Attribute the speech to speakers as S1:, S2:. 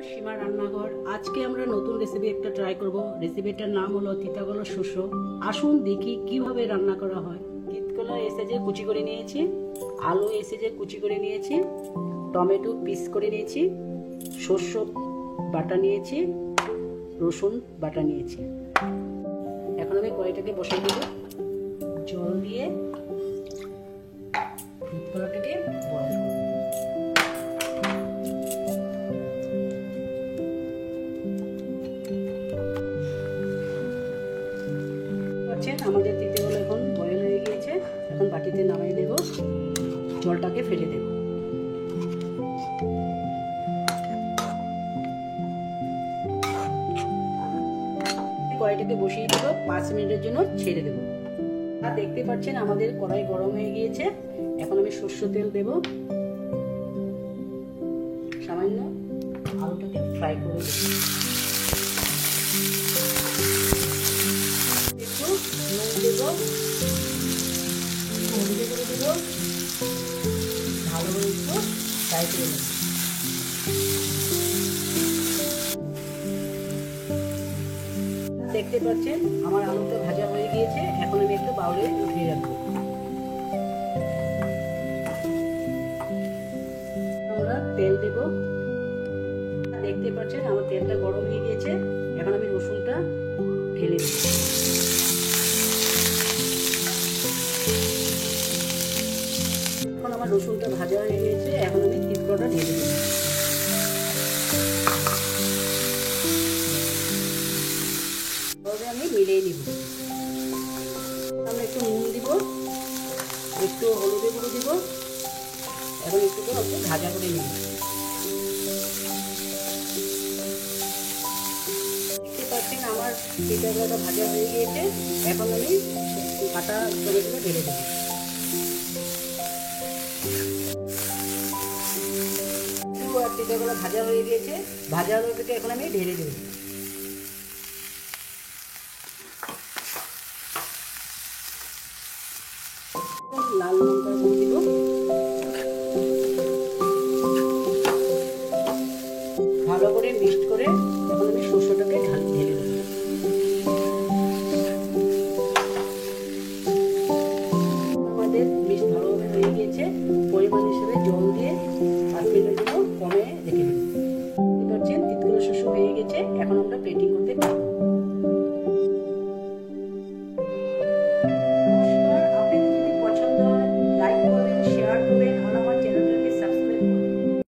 S1: সীমা রান্নাঘর। আজকে আমরা নতুন রেসিপি একটা ট্রাই করব। রেসিপিটার নাম হলো তিতাকলা শস্য। আসুন দেখি কিভাবে রান্না করা হয়। তিতকলা এসেছে কুচি করে নিয়েছি, আলু এসেছে কুচি করে নিয়েছি, টমেটো পিস করে নিয়েছি, শস্য বাটা নিয়েছি, রসুন বাটা নিয়েছি। এখন আমি কড়াইটাকে বসিয়ে দেব, জল দিয়ে তিতকলাটাকে বয়েল করব। আমাদের তিতকলা এখন বয়েল হয়ে গিয়েছে। এখন বাটিতে নামিয়ে দেব, জলটাকে ফেলে দেব। কড়াইটাকে বসিয়ে দেব, 5 মিনিটের জন্য ছেড়ে দেব। আর দেখতে পাচ্ছেন আমাদের কড়াই গরম হয়ে গিয়েছে। এখন আমি সরষের তেল দেব, সামান্য আলুটাকে ফ্রাই করে দেব। নুন দেব, হলুদ করে দেব, ভালো করে একটু ফ্রাই করে নেব। দেখতে পাচ্ছেন আমার আলুটা ভাজা হয়ে গিয়েছে। এখন আমি একটা বাউলে উঠিয়ে রাখবো। আমরা তেল দেব, দেখতে পাচ্ছেন আমার তেলটা গরম হয়ে গিয়েছে। এখন আমি রসুনটা ঢেলে দেব। এখন আমার রসুনটা ভাজা হয়ে গিয়েছে। এখন আমি তিতকলাটা ঢেলে দেব। আমি মিলিয়ে নিব। আমরা একটু নুন দিব, একটু হলুদের গুঁড়ো দিব। এখন একটু ভাজা করে নিব। দেখতে পাচ্ছেন আমার তিতকলাটা ভাজা হয়ে গিয়েছে। এখন আমি কাটা টমেটোটা ঢেলে দেব। তিতকলা ভাজা হয়ে গিয়েছে। ভাজা আলুটাকে এখন আমি ঢেলে দেব। লাল লঙ্কার গুঁড়ো দিব, ভালো করে মিক্সড করে এখন আমি শস্যটাকে ঢেলে দেব। আমাদের মিক্স ভালোভাবে হয়ে গিয়েছে। পরিমাণ হিসেবে জল দিয়ে 5 মিনিটের জন্য কমে রেখে দেব। দেখতে পাচ্ছেন তিতকলা শস্য হয়ে গেছে। এখন আমরা প্লেটিং